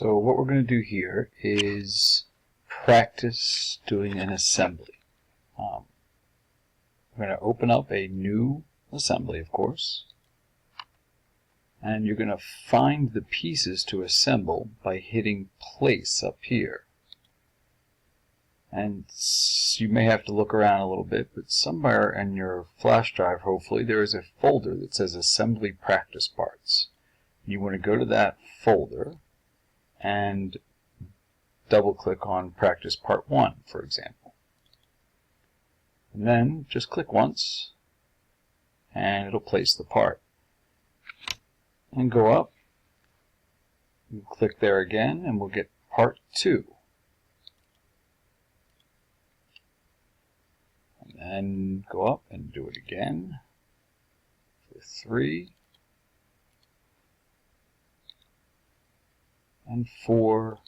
So what we're going to do here is practice doing an assembly. We're going to open up a new assembly, of course, and you're going to find the pieces to assemble by hitting place up here. And you may have to look around a little bit, but somewhere in your flash drive, hopefully, there is a folder that says Assembly Practice Parts. You want to go to that folder and double-click on Practice Part 1, for example. And then just click once, and it'll place the part. And go up, and click there again, and we'll get Part 2. And then go up and do it again for 3, and 4,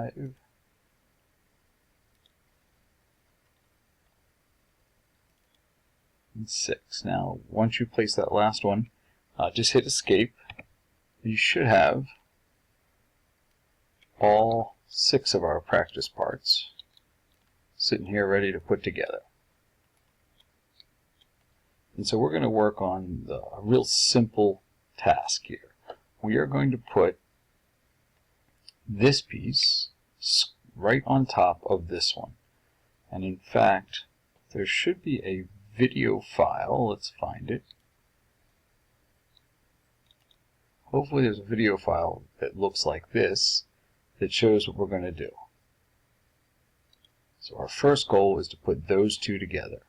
and 6. Now, once you place that last one, just hit escape. You should have all 6 of our practice parts sitting here ready to put together. And so we're going to work on a real simple task here. We are going to put this piece right on top of this one. And in fact, there should be a video file. Let's find it. Hopefully there's a video file that looks like this that shows what we're going to do. So our first goal is to put those two together.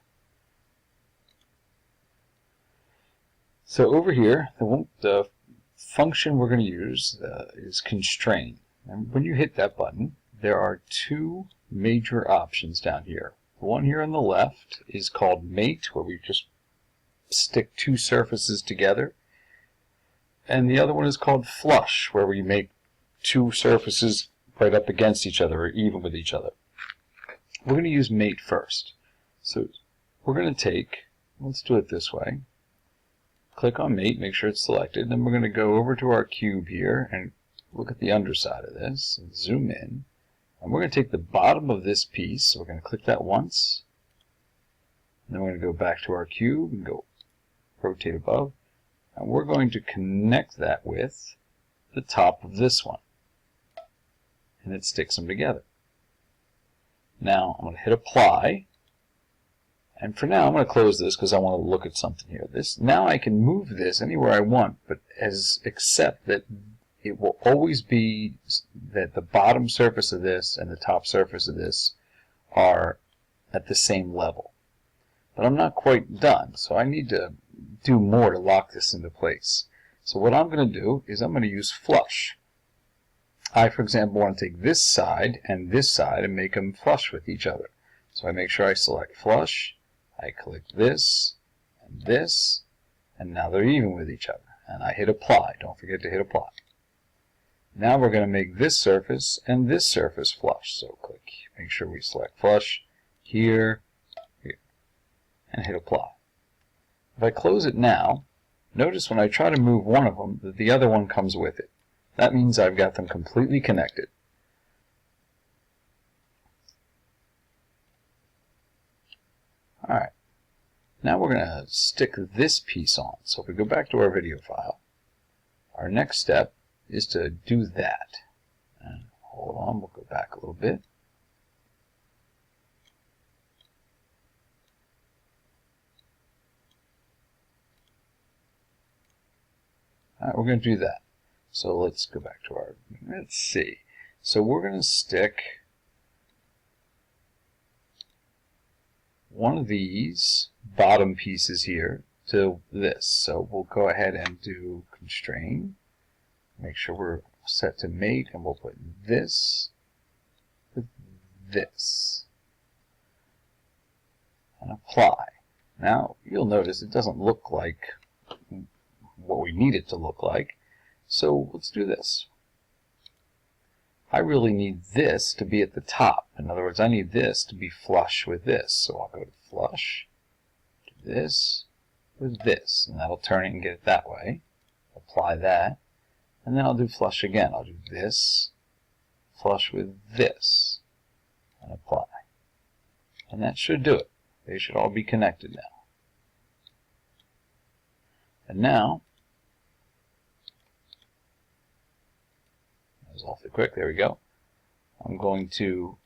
So over here, the function we're going to use is constrain. And when you hit that button, there are 2 major options down here. The one here on the left is called mate, where we just stick 2 surfaces together. And the other one is called flush, where we make 2 surfaces right up against each other or even with each other. We're going to use mate first. So we're going to take, let's do it this way. Click on mate, make sure it's selected. Then we're going to go over to our cube here and look at the underside of this and zoom in. And we're going to take the bottom of this piece, so we're going to click that once. And then we're going to go back to our cube and go rotate above. And we're going to connect that with the top of this one. And it sticks them together. Now I'm going to hit apply. And for now I'm going to close this because I want to look at something here. Now I can move this anywhere I want, but except that it will always be that the bottom surface of this and the top surface of this are at the same level. But I'm not quite done, so I need to do more to lock this into place. So what I'm going to do is I'm going to use flush. I, for example, want to take this side and make them flush with each other. So I make sure I select flush, I click this, and now they're even with each other. And I hit apply. Don't forget to hit apply. Now we're going to make this surface and this surface flush. So click, make sure we select flush, here, and hit apply. If I close it now, notice when I try to move one of them that the other one comes with it. That means I've got them completely connected. Alright, now we're going to stick this piece on. So if we go back to our video file, our next step is to do that. And hold on, we'll go back a little bit. Alright, we're going to do that. So let's go back to our, let's see. So we're going to stick one of these bottom pieces here to this. So we'll go ahead and do constrain. Make sure we're set to mate, and we'll put this with this. And apply. Now, you'll notice it doesn't look like what we need it to look like. So let's do this. I really need this to be at the top. In other words, I need this to be flush with this. So I'll go to flush, do this, with this, and that'll turn it and get it that way. Apply that, and then I'll do flush again. I'll do this, flush with this, and apply. And that should do it. They should all be connected now. And now, that was awfully quick, there we go. I'm going to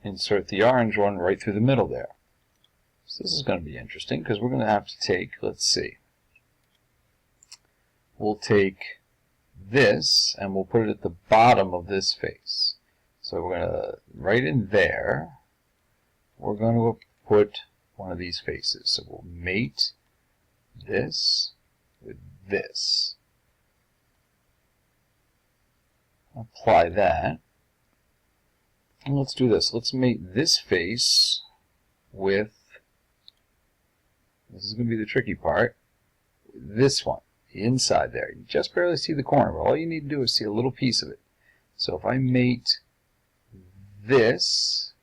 insert the orange one right through the middle there. So this is going to be interesting because we're going to have to take, let's see, we'll take this and we'll put it at the bottom of this face. So we're going to, right in there, we're going to put one of these faces. So we'll mate this with this. Apply that. And let's do this. Let's mate this face with, this is going to be the tricky part, this one, the inside there. You just barely see the corner, but all you need to do is see a little piece of it. So if I mate this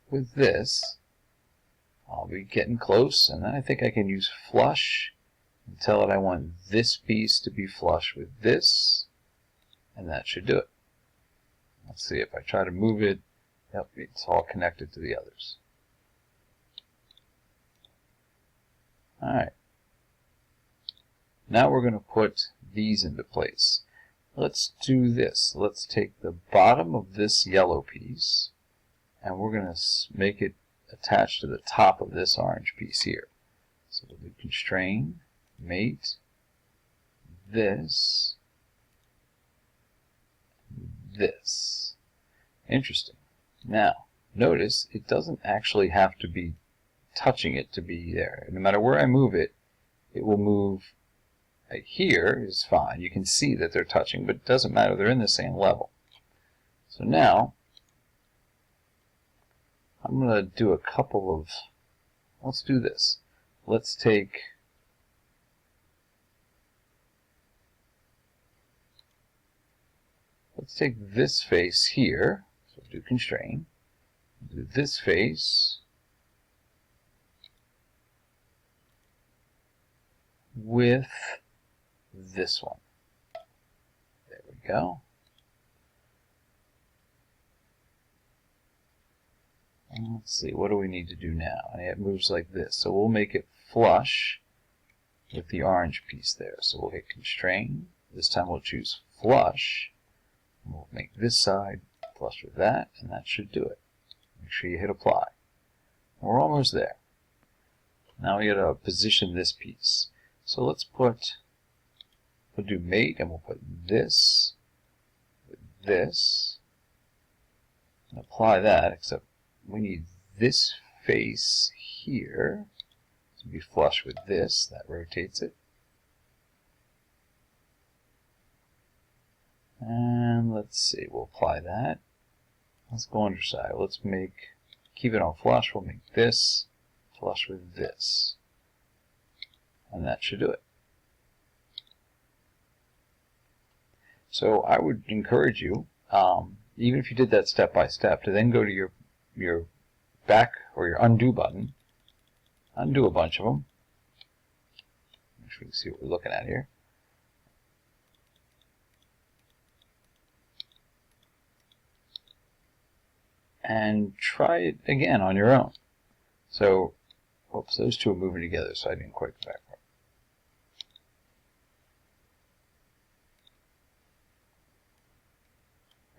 with this, I'll be getting close, and then I think I can use flush and tell it I want this piece to be flush with this, and that should do it. Let's see, if I try to move it, yep, it's all connected to the others. Alright. Now we're going to put these into place. Let's do this. Let's take the bottom of this yellow piece, and we're going to make it attached to the top of this orange piece here. So we'll do constrain, mate, this, this. Interesting. Now, notice it doesn't actually have to be touching it to be there. No matter where I move it, it will move. Right here is fine. You can see that they're touching, but it doesn't matter. They're in the same level. So now, I'm going to do a couple of, let's do this. Let's take this face here. So do constrain. Do this face with this one. There we go. And let's see, what do we need to do now? And it moves like this. So we'll make it flush with the orange piece there. So we'll hit constrain. This time we'll choose flush. And we'll make this side flush with that, and that should do it. Make sure you hit apply. We're almost there. Now we got to position this piece. So let's we'll do mate, and we'll put this with this, and apply that, except we need this face here to be flush with this. That rotates it. And let's see, we'll apply that. Let's go underside. Let's keep it on flush. We'll make this flush with this. And that should do it. So I would encourage you, even if you did that step by step, to then go to your back or your undo button, undo a bunch of them. Make sure we can see what we're looking at here. And try it again on your own. So, whoops, those two are moving together, so I didn't quite go back.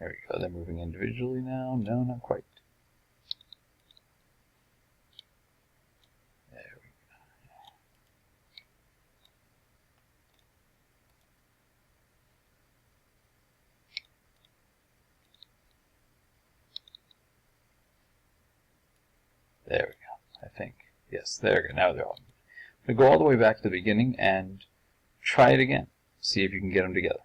There we go. They're moving individually now. No, not quite. There we go. There we go. I think. Yes, there we go. Now they're all. I'm going to go all the way back to the beginning and try it again. See if you can get them together.